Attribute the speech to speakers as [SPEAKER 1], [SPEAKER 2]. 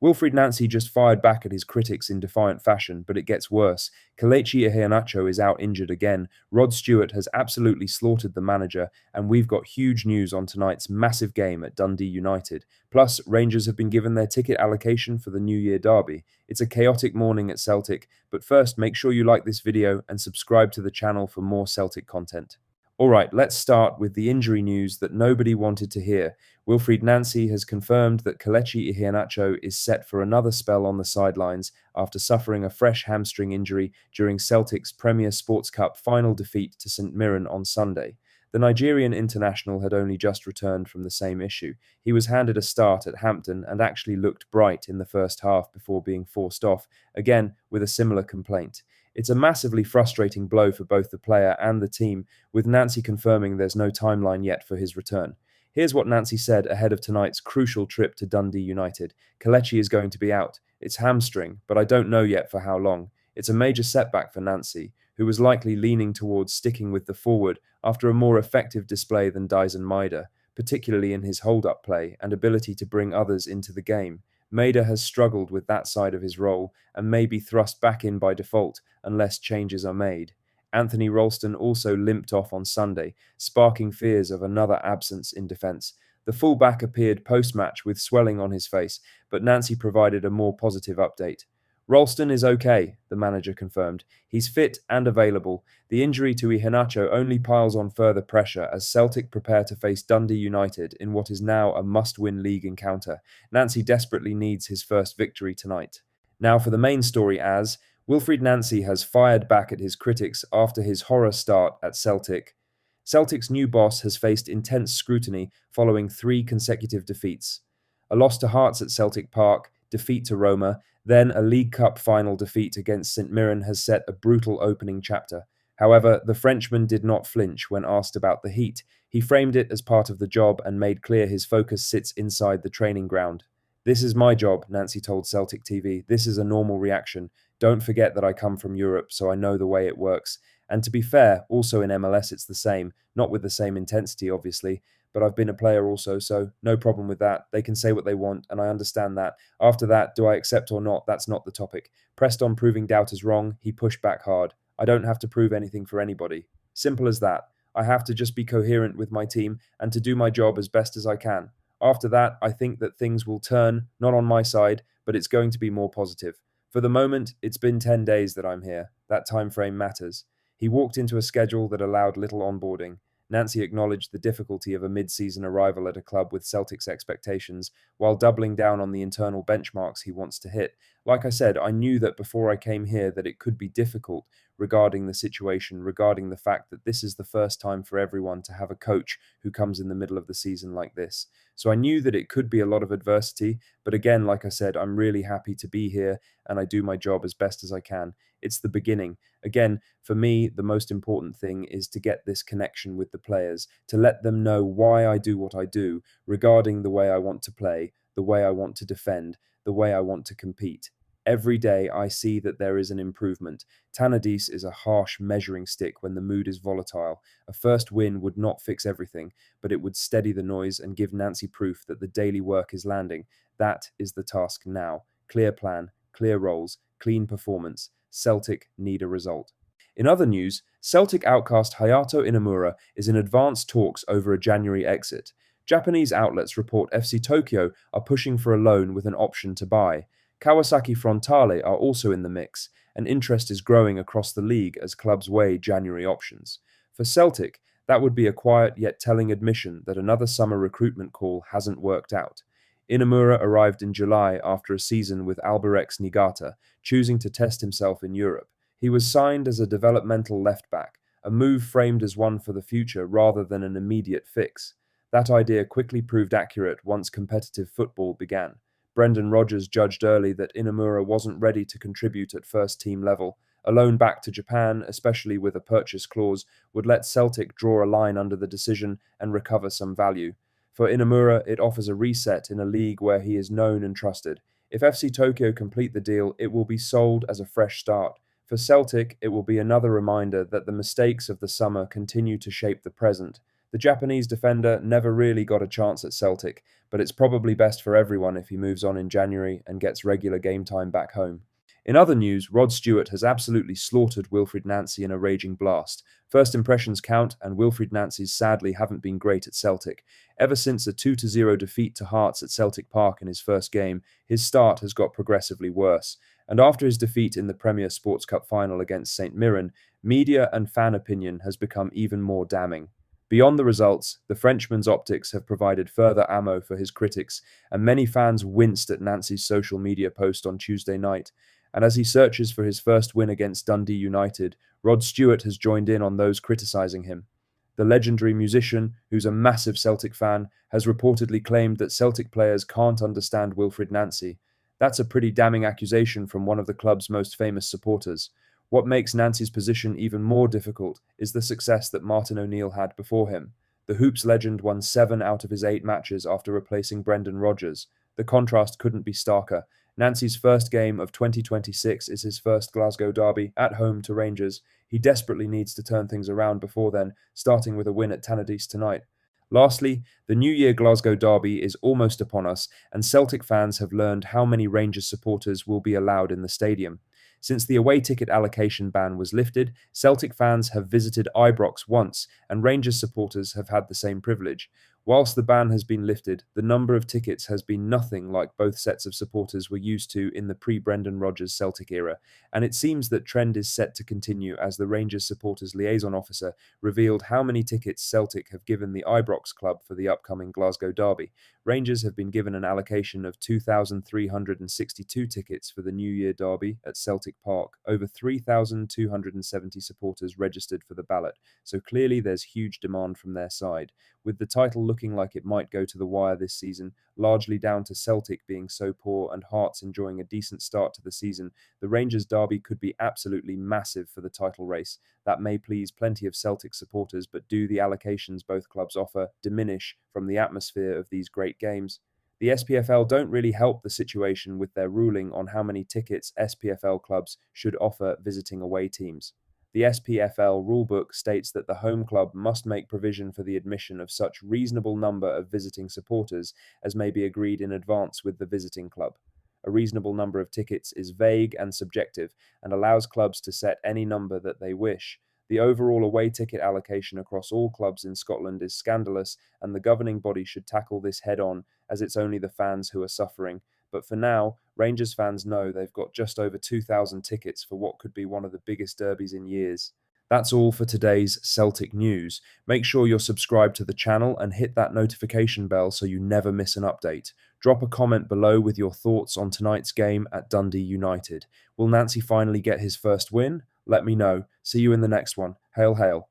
[SPEAKER 1] Wilfried Nancy just fired back at his critics in defiant fashion, but it gets worse. Kelechi Iheanacho is out injured again, Rod Stewart has absolutely slaughtered the manager, and we've got huge news on tonight's massive game at Dundee United. Plus, Rangers have been given their ticket allocation for the New Year derby. It's a chaotic morning at Celtic, but first make sure you like this video and subscribe to the channel for more Celtic content. Alright, let's start with the injury news that nobody wanted to hear. Wilfried Nancy has confirmed that Kelechi Iheanacho is set for another spell on the sidelines after suffering a fresh hamstring injury during Celtic's Premier Sports Cup final defeat to St Mirren on Sunday. The Nigerian international had only just returned from the same issue. He was handed a start at Hampton and actually looked bright in the first half before being forced off, again with a similar complaint. It's a massively frustrating blow for both the player and the team, with Nancy confirming there's no timeline yet for his return. Here's what Nancy said ahead of tonight's crucial trip to Dundee United. Kelechi is going to be out. It's hamstring, but I don't know yet for how long. It's a major setback for Nancy, who was likely leaning towards sticking with the forward after a more effective display than Dyson Maeda, particularly in his hold-up play and ability to bring others into the game. Maeda has struggled with that side of his role and may be thrust back in by default unless changes are made. Anthony Ralston also limped off on Sunday, sparking fears of another absence in defence. The fullback appeared post-match with swelling on his face, but Nancy provided a more positive update. Ralston is okay, the manager confirmed. He's fit and available. The injury to Iheanacho only piles on further pressure as Celtic prepare to face Dundee United in what is now a must-win league encounter. Nancy desperately needs his first victory tonight. Now for the main story as Wilfried Nancy has fired back at his critics after his horror start at Celtic. Celtic's new boss has faced intense scrutiny following 3 consecutive defeats. A loss to Hearts at Celtic Park, defeat to Roma, then a League Cup final defeat against St Mirren has set a brutal opening chapter. However, the Frenchman did not flinch when asked about the heat. He framed it as part of the job and made clear his focus sits inside the training ground. "This is my job," Nancy told Celtic TV. "This is a normal reaction. Don't forget that I come from Europe, so I know the way it works." And to be fair, also in MLS it's the same. Not with the same intensity, obviously, but I've been a player also, so no problem with that. They can say what they want, and I understand that. After that, do I accept or not? That's not the topic. Pressed on proving doubters wrong, he pushed back hard. I don't have to prove anything for anybody. Simple as that. I have to just be coherent with my team and to do my job as best as I can. After that, I think that things will turn, not on my side, but it's going to be more positive. For the moment, it's been 10 days that I'm here. That time frame matters. He walked into a schedule that allowed little onboarding. Nancy acknowledged the difficulty of a mid-season arrival at a club with Celtic's expectations, while doubling down on the internal benchmarks he wants to hit. Like I said, I knew that before I came here that it could be difficult regarding the situation, regarding the fact that this is the first time for everyone to have a coach who comes in the middle of the season like this. So I knew that it could be a lot of adversity, but again, like I said, I'm really happy to be here and I do my job as best as I can. It's the beginning. Again, for me, the most important thing is to get this connection with the players, to let them know why I do what I do regarding the way I want to play, the way I want to defend, the way I want to compete. Every day I see that there is an improvement. Tannadice is a harsh measuring stick when the mood is volatile. A first win would not fix everything, but it would steady the noise and give Nancy proof that the daily work is landing. That is the task now. Clear plan, clear roles, clean performance. Celtic need a result. In other news, Celtic outcast Hayato Inamura is in advanced talks over a January exit. Japanese outlets report FC Tokyo are pushing for a loan with an option to buy. Kawasaki Frontale are also in the mix, and interest is growing across the league as clubs weigh January options. For Celtic, that would be a quiet yet telling admission that another summer recruitment call hasn't worked out. Inamura arrived in July after a season with Albirex Niigata, choosing to test himself in Europe. He was signed as a developmental left-back, a move framed as one for the future rather than an immediate fix. That idea quickly proved accurate once competitive football began. Brendan Rodgers judged early that Inamura wasn't ready to contribute at first-team level. A loan back to Japan, especially with a purchase clause, would let Celtic draw a line under the decision and recover some value. For Inamura, it offers a reset in a league where he is known and trusted. If FC Tokyo complete the deal, it will be sold as a fresh start. For Celtic, it will be another reminder that the mistakes of the summer continue to shape the present. The Japanese defender never really got a chance at Celtic, but it's probably best for everyone if he moves on in January and gets regular game time back home. In other news, Rod Stewart has absolutely slaughtered Wilfried Nancy in a raging blast. First impressions count, and Wilfried Nancy's sadly haven't been great at Celtic. Ever since a 2-0 defeat to Hearts at Celtic Park in his first game, his start has got progressively worse. And after his defeat in the Premier Sports Cup final against St Mirren, media and fan opinion has become even more damning. Beyond the results, the Frenchman's optics have provided further ammo for his critics, and many fans winced at Nancy's social media post on Tuesday night. And as he searches for his first win against Dundee United, Rod Stewart has joined in on those criticising him. The legendary musician, who's a massive Celtic fan, has reportedly claimed that Celtic players can't understand Wilfried Nancy. That's a pretty damning accusation from one of the club's most famous supporters. What makes Nancy's position even more difficult is the success that Martin O'Neill had before him. The Hoops legend won 7 out of his 8 matches after replacing Brendan Rodgers. The contrast couldn't be starker. Nancy's first game of 2026 is his first Glasgow derby, at home to Rangers. He desperately needs to turn things around before then, starting with a win at Tannadice tonight. Lastly, the New Year Glasgow derby is almost upon us, and Celtic fans have learned how many Rangers supporters will be allowed in the stadium. Since the away ticket allocation ban was lifted, Celtic fans have visited Ibrox once, and Rangers supporters have had the same privilege. Whilst the ban has been lifted, the number of tickets has been nothing like both sets of supporters were used to in the pre-Brendan Rodgers Celtic era, and it seems that trend is set to continue as the Rangers supporters liaison officer revealed how many tickets Celtic have given the Ibrox club for the upcoming Glasgow derby. Rangers have been given an allocation of 2,362 tickets for the New Year derby at Celtic Park. Over 3,270 supporters registered for the ballot, so clearly there's huge demand from their side. With the title looking like it might go to the wire this season, largely down to Celtic being so poor and Hearts enjoying a decent start to the season, the Rangers derby could be absolutely massive for the title race. That may please plenty of Celtic supporters, but do the allocations both clubs offer diminish from the atmosphere of these great games? The SPFL don't really help the situation with their ruling on how many tickets SPFL clubs should offer visiting away teams. The SPFL rulebook states that the home club must make provision for the admission of such reasonable number of visiting supporters as may be agreed in advance with the visiting club. A reasonable number of tickets is vague and subjective and allows clubs to set any number that they wish. The overall away ticket allocation across all clubs in Scotland is scandalous, and the governing body should tackle this head on, as it's only the fans who are suffering. But for now, Rangers fans know they've got just over 2,000 tickets for what could be one of the biggest derbies in years. That's all for today's Celtic news. Make sure you're subscribed to the channel and hit that notification bell so you never miss an update. Drop a comment below with your thoughts on tonight's game at Dundee United. Will Nancy finally get his first win? Let me know. See you in the next one. Hail, hail.